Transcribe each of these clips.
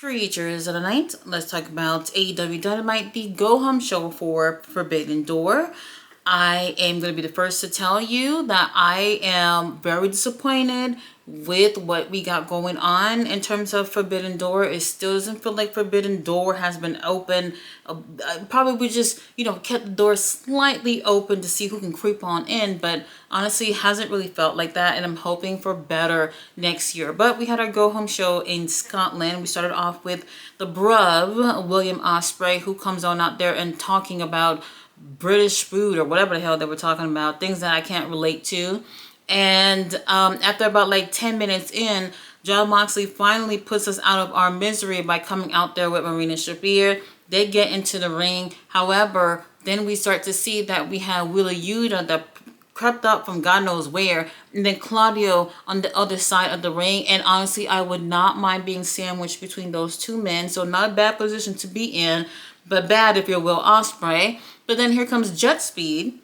Creatures of the night. Let's talk about AEW Dynamite, the go-home show for Forbidden Door. I am going to be the first to tell you that I am very disappointed with what we got going on in terms of Forbidden Door. It still doesn't feel like Forbidden Door has been open. Probably we just, kept the door slightly open to see who can creep on in, but honestly, it hasn't really felt like that, and I'm hoping for better next year. But we had our go-home show in Scotland. We started off with the bruv, William Ospreay, who comes on out there and talking about British food or whatever the hell they were talking about, things that I can't relate to. And after about like 10 minutes in, Jon Moxley finally puts us out of our misery by coming out there with Marina Shafir. They get into the ring. However, then we start to see that we have Wheeler Yuta that crept up from God knows where, and then Claudio on the other side of the ring. And honestly, I would not mind being sandwiched between those two men. So not a bad position to be in, but bad if you're Will Ospreay. But then here comes Jet Speed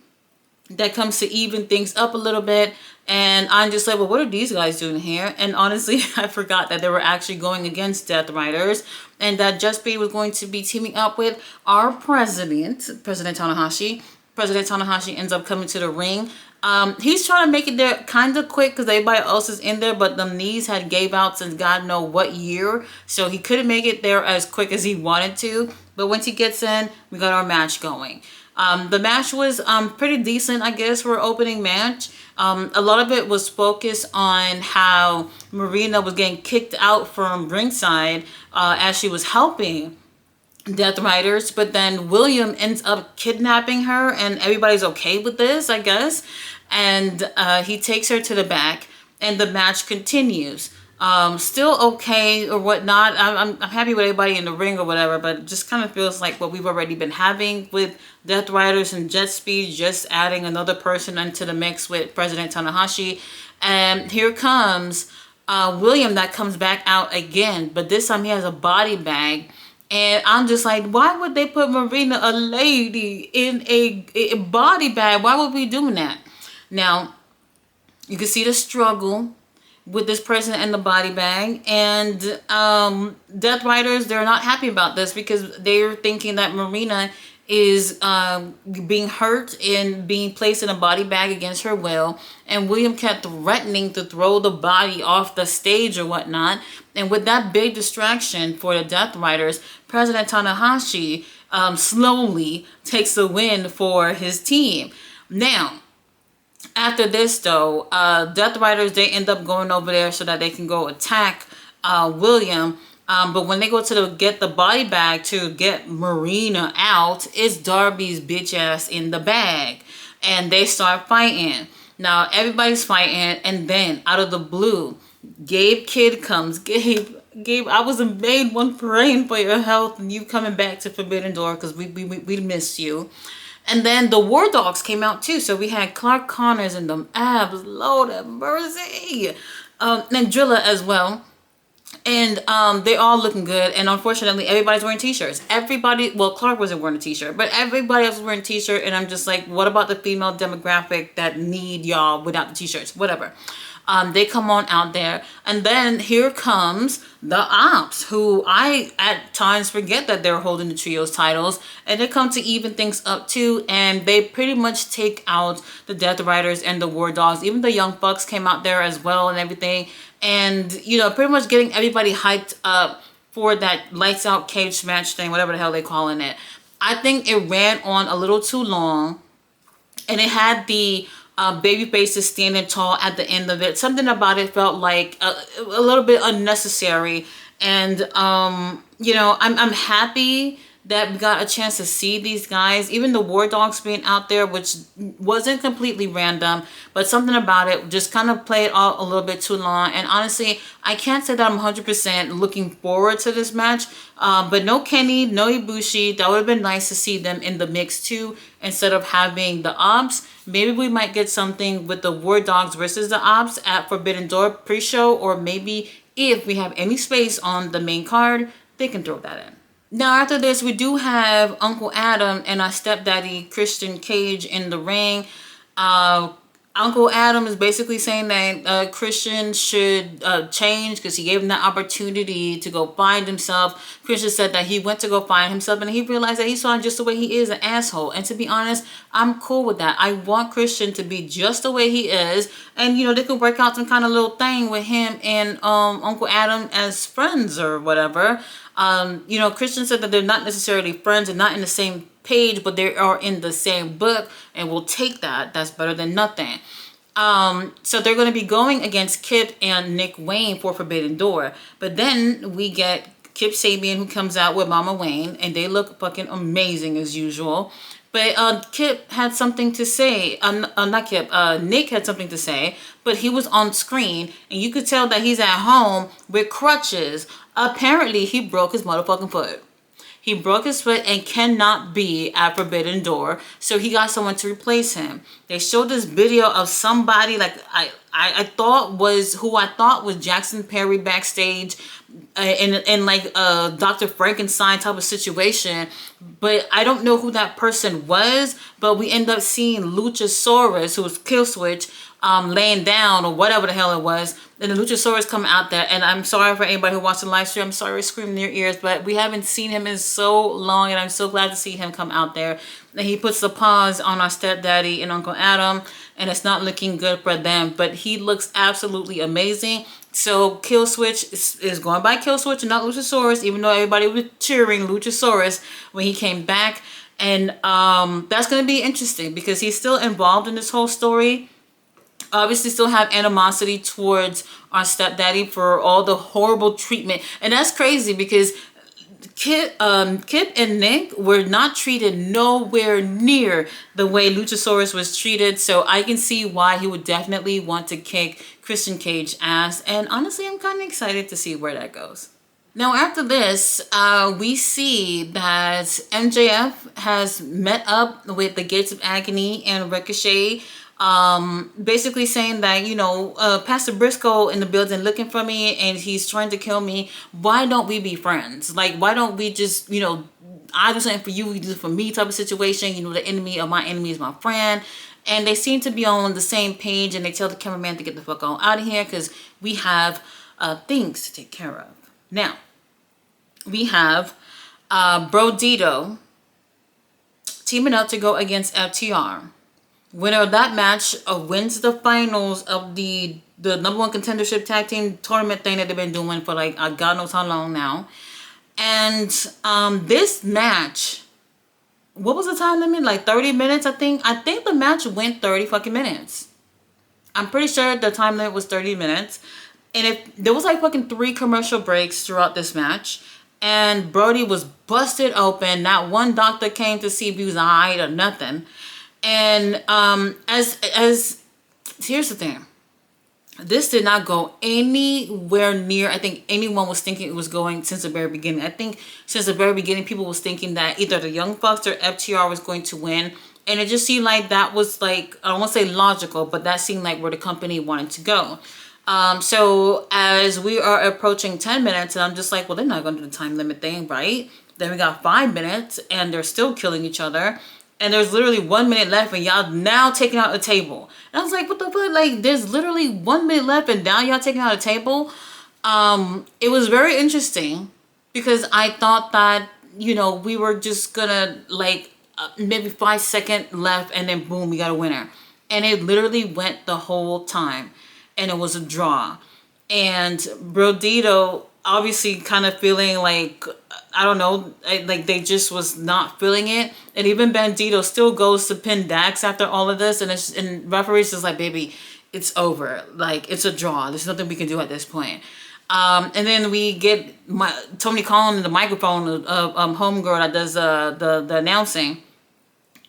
that comes to even things up a little bit. And I'm just like, well, what are these guys doing here? And honestly, I forgot that they were actually going against Death Riders, and that Jet Speed was going to be teaming up with our President Tanahashi. President Tanahashi ends up coming to the ring. He's trying to make it there kind of quick because everybody else is in there, but the knees had gave out since God know what year, so he couldn't make it there as quick as he wanted to. But once he gets in, we got our match going. The match was pretty decent, I guess, for an opening match. A lot of it was focused on how Marina was getting kicked out from ringside as she was helping Death Riders, but then William ends up kidnapping her, and everybody's okay with this, I guess. And he takes her to the back, and the match continues. Still okay or whatnot. I'm happy with everybody in the ring or whatever, but it just kind of feels like what we've already been having with Death Riders and Jet Speed, just adding another person into the mix with President Tanahashi. And here comes William that comes back out again, but this time he has a body bag. And I'm just like, why would they put Marina, a lady, in a body bag? Why would we be doing that? Now, you can see the struggle with this person in the body bag. And Death Riders, they're not happy about this because they're thinking that Marina is being hurt and being placed in a body bag against her will. And William kept threatening to throw the body off the stage or whatnot. And with that big distraction for the Death Riders, President Tanahashi slowly takes the win for his team. Now, after this though, Death Riders, they end up going over there so that they can go attack William. But when they go to get the body bag to get Marina out, it's Darby's bitch ass in the bag. And they start fighting. Now, everybody's fighting, and then out of the blue, Gabe Kidd comes. Gabe, I was a main one praying for your health, and you coming back to Forbidden Door because we missed you. And then the War Dogs came out too. So we had Clark Connors and them abs, Lord have mercy. And Drilla as well. And they all looking good. And unfortunately, everybody's wearing t-shirts. Everybody, well, Clark wasn't wearing a t-shirt, but everybody else was wearing a t-shirt. And I'm just like, what about the female demographic that need y'all without the t-shirts? Whatever. They come on out there, and then here comes the Ops, who I at times forget that they're holding the trios titles, and they come to even things up too, and they pretty much take out the Death Riders and the War Dogs. Even the Young Bucks came out there as well and everything, and pretty much getting everybody hyped up for that lights out cage match thing, whatever the hell they calling it. I think it ran on a little too long, and it had the baby faces standing tall at the end of it. Something about it felt like a little bit unnecessary. And I'm happy that we got a chance to see these guys, even the War Dogs being out there, which wasn't completely random, but something about it just kind of played out a little bit too long. And honestly, I can't say that I'm 100% looking forward to this match, but no Kenny, no Ibushi. That would have been nice to see them in the mix too, instead of having the Ops. Maybe we might get something with the War Dogs versus the Ops at Forbidden Door pre-show, or maybe if we have any space on the main card, they can throw that in. Now, after this, we do have Uncle Adam and our stepdaddy, Christian Cage, in the ring. Uncle Adam is basically saying that Christian should change because he gave him that opportunity to go find himself. Christian said that he went to go find himself and he realized that he saw him just the way he is, an asshole. And to be honest, I'm cool with that. I want Christian to be just the way he is. And, they could work out some kind of little thing with him and Uncle Adam as friends or whatever. Christian said that they're not necessarily friends and not in the same page, but they are in the same book, and we'll take that. That's better than nothing. So they're going to be going against Kip and Nick Wayne for Forbidden Door. But then we get Kip Sabian, who comes out with Mama Wayne, and they look fucking amazing as usual. But Kip had something to say. Not Kip. Nick had something to say, but he was on screen, and you could tell that he's at home with crutches. Apparently, he broke his motherfucking foot. He broke his foot and cannot be at Forbidden Door, so he got someone to replace him. They showed this video of somebody like I thought was Jackson Perry backstage in like a Dr. Frankenstein type of situation, but I don't know who that person was. But we end up seeing Luchasaurus, who was Killswitch, laying down or whatever the hell it was, and the Luchasaurus come out there. And I'm sorry for anybody who watched the live stream. I'm sorry to scream in your ears, but we haven't seen him in so long, and I'm so glad to see him come out there. And he puts the pause on our stepdaddy and Uncle Adam, and it's not looking good for them, but he looks absolutely amazing. So Killswitch is going by Killswitch and not Luchasaurus, even though everybody was cheering Luchasaurus when he came back. And that's going to be interesting because he's still involved in this whole story. Obviously still have animosity towards our stepdaddy for all the horrible treatment. And that's crazy because Kip and Nick were not treated nowhere near the way Luchasaurus was treated. So I can see why he would definitely want to kick Christian Cage ass. And honestly, I'm kind of excited to see where that goes. Now, after this, we see that MJF has met up with the Gates of Agony and Ricochet, basically saying that, Pastor Briscoe in the building looking for me and he's trying to kill me. Why don't we be friends? Like, why don't we just, I do something for you, you do it for me type of situation. The enemy of my enemy is my friend. And they seem to be on the same page, and they tell the cameraman to get the fuck on out of here because we have things to take care of. Now, we have Brodito teaming up to go against FTR. Winner of that match wins the finals of the number one contendership tag team tournament thing that they've been doing for like God knows how long now. And this match, what was the time limit? Like 30 minutes, I think. I think the match went 30 fucking minutes. I'm pretty sure the time limit was 30 minutes. And there was like fucking 3 commercial breaks throughout this match. And Brody was busted open. Not one doctor came to see if he was alright or nothing. And here's the thing. This did not go anywhere near, I think anyone was thinking it was going since the very beginning. I think since the very beginning, people was thinking that either the Young Bucks or FTR was going to win. And it just seemed like that was like, I don't want to say logical, but that seemed like where the company wanted to go. So as we are approaching 10 minutes, and I'm just like, well, they're not going to do the time limit thing, right? Then we got 5 minutes and they're still killing each other. And there's literally 1 minute left and y'all now taking out the table. And I was like, what the fuck? Like, there's literally 1 minute left and now y'all taking out a table. It was very interesting because I thought that, we were just gonna like maybe 5 seconds left and then boom, we got a winner. And it literally went the whole time. And it was a draw. And Brodito obviously kind of feeling like, I don't know, like they just was not feeling it. And even Bandito still goes to pin Dax after all of this. And referee's just like, baby, it's over. Like, it's a draw. There's nothing we can do at this point. And then we get Tony Khan in the microphone of homegirl that does the announcing.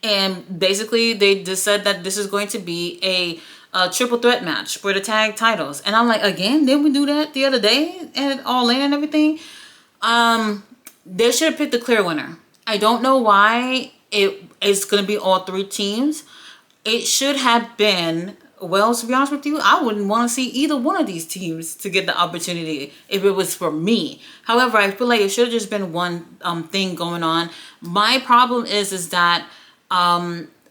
And basically they just said that this is going to be a triple threat match for the tag titles. And I'm like, again, didn't we do that the other day at All In and everything? They should have picked the clear winner. I don't know why it's going to be all 3 teams. It should have been, well, to be honest with you, I wouldn't want to see either one of these teams to get the opportunity if it was for me. However, I feel like it should have just been one thing going on. My problem is that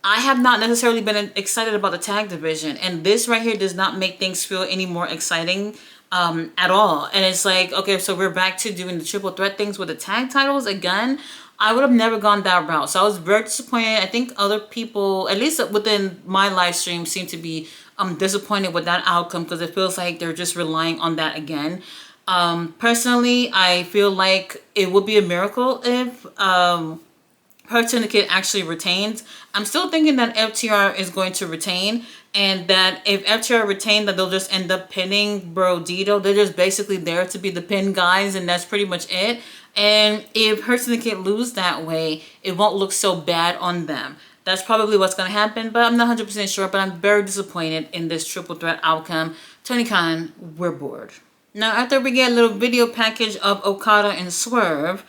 I have not necessarily been excited about the tag division, and this right here does not make things feel any more exciting at all. And it's like, okay, so we're back to doing the triple threat things with the tag titles again. I would have never gone that route. So I was very disappointed. I think other people, at least within my live stream, seem to be disappointed with that outcome because it feels like they're just relying on that again. Personally, I feel like it would be a miracle if Hurt Syndicate actually retains. I'm still thinking that FTR is going to retain, and that if FTR retain, that they'll just end up pinning Bro Dito. They're just basically there to be the pin guys, and that's pretty much it. And if Hurt Syndicate lose that way, it won't look so bad on them. That's probably what's going to happen, but I'm not 100% sure. But I'm very disappointed in this triple threat outcome. Tony Khan, we're bored. Now, after we get a little video package of Okada and Swerve,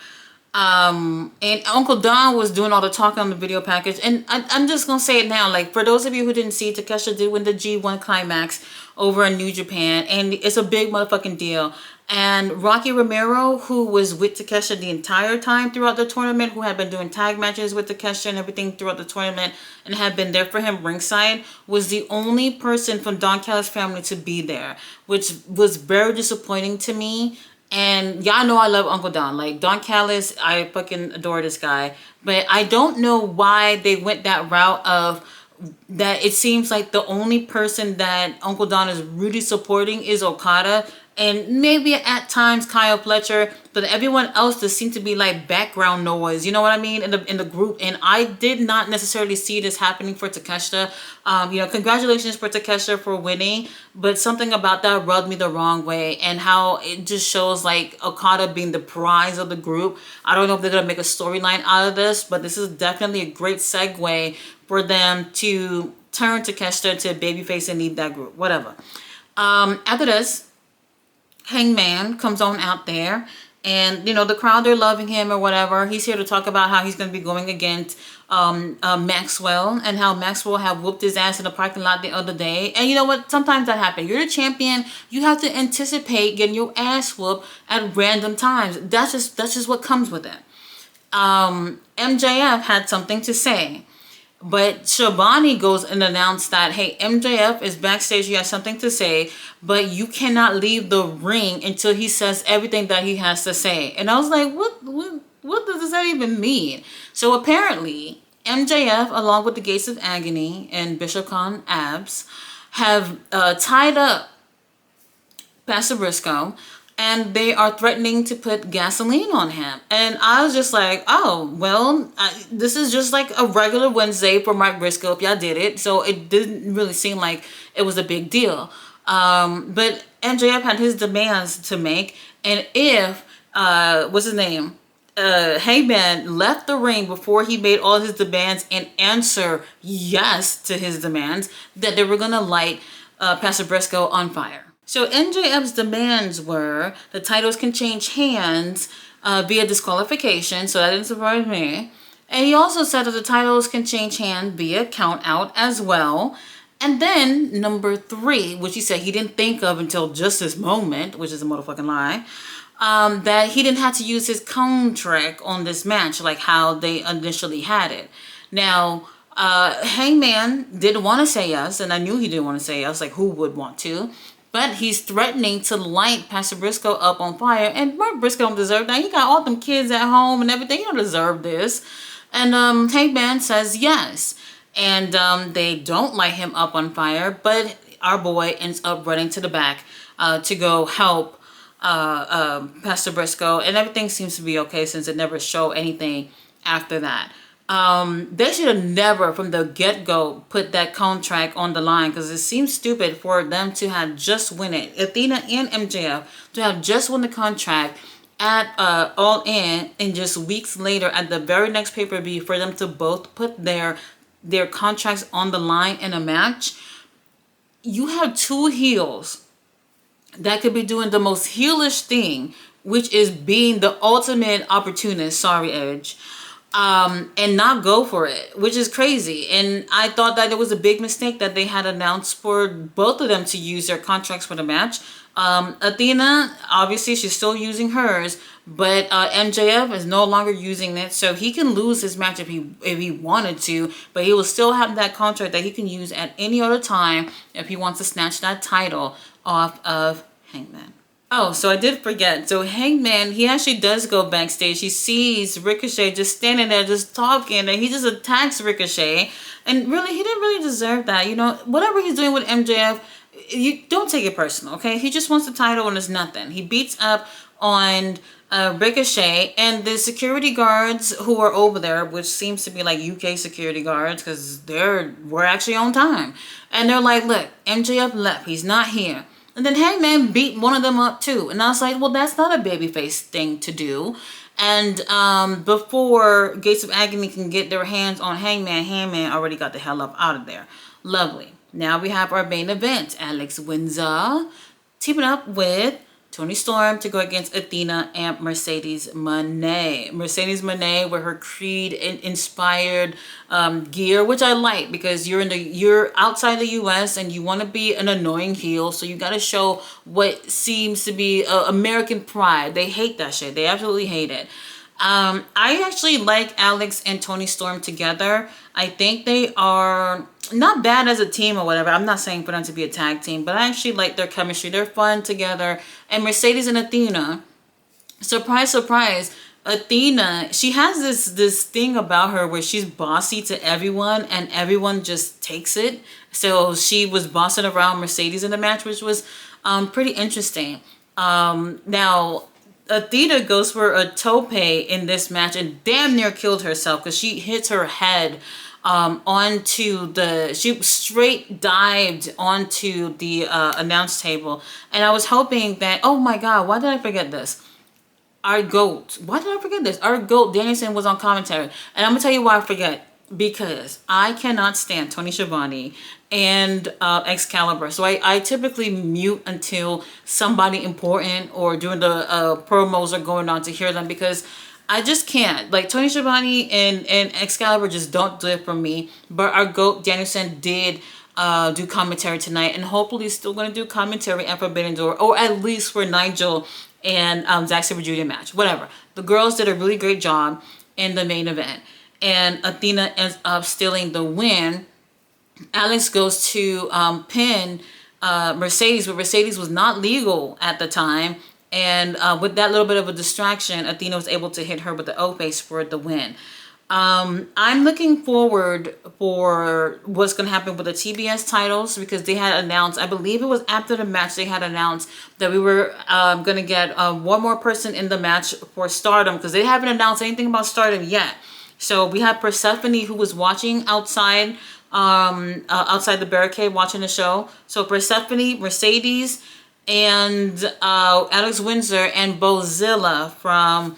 and Uncle Don was doing all the talking on the video package, and I'm just gonna say it now, like, for those of you who didn't see, Takeshita did win the G1 Climax over in New Japan, and it's a big motherfucking deal. And Rocky Romero, who was with Takeshita the entire time throughout the tournament, who had been doing tag matches with Takeshita and everything throughout the tournament, and had been there for him ringside, was the only person from Don Callis' family to be there, which was very disappointing to me. And y'all know I love Uncle Don. Like, Don Callis, I fucking adore this guy. But I don't know why they went that route of that. It seems like the only person that Uncle Don is really supporting is Okada. And maybe at times Kyle Fletcher, but everyone else just seemed to be like background noise. You know what I mean? In the group, and I did not necessarily see this happening for Takeshita. Congratulations for Takeshita for winning, but something about that rubbed me the wrong way, and how it just shows like Okada being the prize of the group. I don't know if they're gonna make a storyline out of this, but this is definitely a great segue for them to turn Takeshita to a babyface and lead that group. Whatever. After this, Hangman comes on out there, and the crowd, they're loving him or whatever. He's here to talk about how he's going to be going against Maxwell, and how Maxwell have whooped his ass in the parking lot the other day. And you know what? Sometimes that happens. You're the champion. You have to anticipate getting your ass whooped at random times. That's just what comes with it. MJF had something to say. But Shabani goes and announced that, hey, MJF is backstage. He has something to say, but you cannot leave the ring until he says everything that he has to say. And I was like, what does that even mean? So apparently, MJF, along with the Gates of Agony and Bishop Khan Abs, have tied up Pastor Briscoe, and they are threatening to put gasoline on him. And I was just like, oh, well, this is just like a regular Wednesday for Mark Briscoe if y'all did it. So it didn't really seem like it was a big deal. But MJF had his demands to make. And if, what's his name? Heyman left the ring before he made all his demands and answer yes to his demands, that they were going to light Pastor Briscoe on fire. So MJF's demands were the titles can change hands via disqualification, so that didn't surprise me. And he also said that the titles can change hands via count out as well. And then number 3, which he said he didn't think of until just this moment, which is a motherfucking lie, that he didn't have to use his contract on this match like how they initially had it. Now, Hangman didn't want to say yes, and I knew he didn't want to say yes, like who would want to? But he's threatening to light Pastor Briscoe up on fire. And Mark Briscoe don't deserve that. He got all them kids at home and everything. He don't deserve this. And Hangman says yes. And they don't light him up on fire. But our boy ends up running to the back to go help Pastor Briscoe. And everything seems to be okay since it never showed anything after that. They should have never from the get-go put that contract on the line, because it seems stupid for them to have just won it, Athena and MJF, to have just won the contract at All In, and just weeks later at the very next pay-per-view for them to both put their contracts on the line in a match. You have 2 heels that could be doing the most heelish thing, which is being the ultimate opportunist, sorry Edge, and not go for it, which is crazy. And I thought that it was a big mistake that they had announced for both of them to use their contracts for the match. Athena, obviously she's still using hers, But MJF is no longer using it, so he can lose his match if he wanted to, but he will still have that contract that he can use at any other time if he wants to snatch that title off of Hangman. Oh, so I did forget. So Hangman, he actually does go backstage. He sees Ricochet just standing there just talking, and he just attacks Ricochet. And really, he didn't really deserve that. You know, whatever he's doing with MJF, you don't take it personal, okay? He just wants the title and it's nothing. He beats up on Ricochet, and the security guards who are over there, which seems to be like UK security guards, because we're actually on time. And they're like, look, MJF left. He's not here. And then Hangman beat one of them up too. And I was like, well, that's not a babyface thing to do. And before Gates of Agony can get their hands on Hangman, Hangman already got the hell up out of there. Lovely. Now we have our main event. Alex Windsor teaming up with Toni Storm to go against Athena and Mercedes Moné. Mercedes Moné with her Creed-inspired gear, which I like, because you're outside the U.S. and you want to be an annoying heel, so you got to show what seems to be American pride. They hate that shit. They absolutely hate it. I actually like Alex and Toni Storm together. I think they are not bad as a team or whatever. I'm not saying for them to be a tag team, but I actually like their chemistry. They're fun together. And Mercedes and Athena, surprise, surprise, Athena, she has this thing about her where she's bossy to everyone and everyone just takes it. So she was bossing around Mercedes in the match, which was pretty interesting. Now, Athena goes for a tope in this match and damn near killed herself because she hits her head she straight dived onto the announce table. And I was hoping that, oh my God, why did I forget this? Our GOAT. Why did I forget this? Our GOAT, Danielson, was on commentary. And I'm going to tell you why I forget. Because I cannot stand Tony Schiavone and Excalibur. So I typically mute until somebody important or during the promos are going on to hear them, because I just can't. Like, Tony Schiavone and Excalibur just don't do it for me. But our GOAT, Danielson, did do commentary tonight, and hopefully he's still going to do commentary at Forbidden Door, or at least for Nigel and Zack Sabre Jr. match. Whatever. The girls did a really great job in the main event. And Athena ends up stealing the win. Alex goes to pin Mercedes, but Mercedes was not legal at the time. And with that little bit of a distraction, Athena was able to hit her with the O-face for the win. I'm looking forward for what's going to happen with the TBS titles, because they had announced, I believe it was after the match, they had announced that we were going to get one more person in the match for Stardom, because they haven't announced anything about Stardom yet. So we have Persephone, who was watching outside the barricade watching the show. So Persephone, Mercedes, and Alex Windsor, and Bozilla from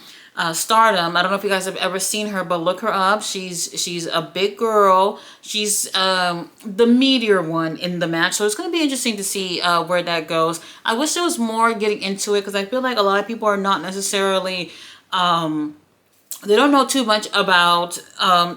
Stardom. I don't know if you guys have ever seen her, but look her up. She's a big girl. She's the meteor one in the match. So it's going to be interesting to see where that goes. I wish there was more getting into it, because I feel like a lot of people are not necessarily... they don't know too much about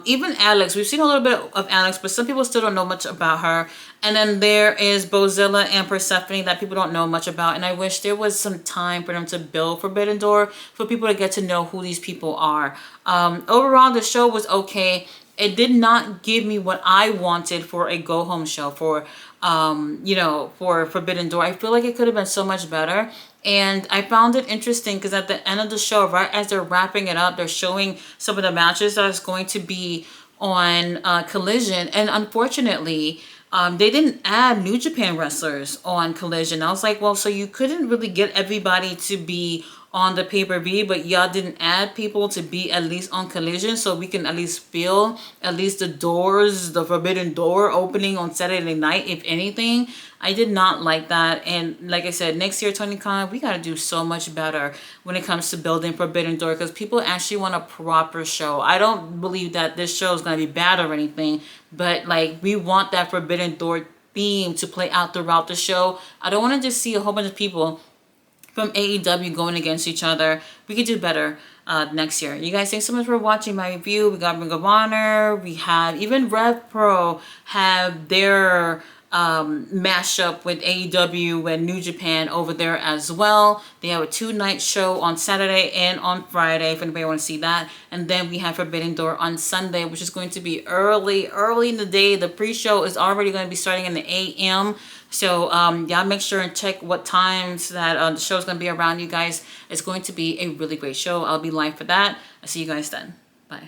even Alex. We've seen a little bit of Alex, but some people still don't know much about her. And then there is Bozilla and Persephone that people don't know much about. And I wish there was some time for them to build Forbidden Door for people to get to know who these people are. Overall, the show was okay. It did not give me what I wanted for a go-home show for Forbidden Door. I feel like it could have been so much better. And I found it interesting because at the end of the show, right as they're wrapping it up, they're showing some of the matches that's going to be on Collision. And unfortunately, they didn't add New Japan wrestlers on Collision. I was like, well, so you couldn't really get everybody to be on the pay-per-view, but y'all didn't add people to be at least on Collision, so we can at least feel at least the Forbidden Door opening on Saturday night, if anything. I did not like that. And like I said, next year, Tony Khan, we got to do so much better when it comes to building Forbidden Door, because people actually want a proper show. I don't believe that this show is going to be bad or anything, but like, we want that Forbidden Door theme to play out throughout the show. I don't want to just see a whole bunch of people from AEW going against each other. We could do better next year. You guys, thanks so much for watching my review. We got Ring of Honor. We have even Rev Pro have their mashup with AEW and New Japan over there as well. They have a 2-night show on Saturday and on Friday if anybody want to see that. And then we have Forbidden Door on Sunday, which is going to be early in the day. The pre-show is already going to be starting in the AM. So y'all make sure and check what times that the show is going to be around you guys. It's going to be a really great show. I'll be live for that. I'll see you guys then. Bye.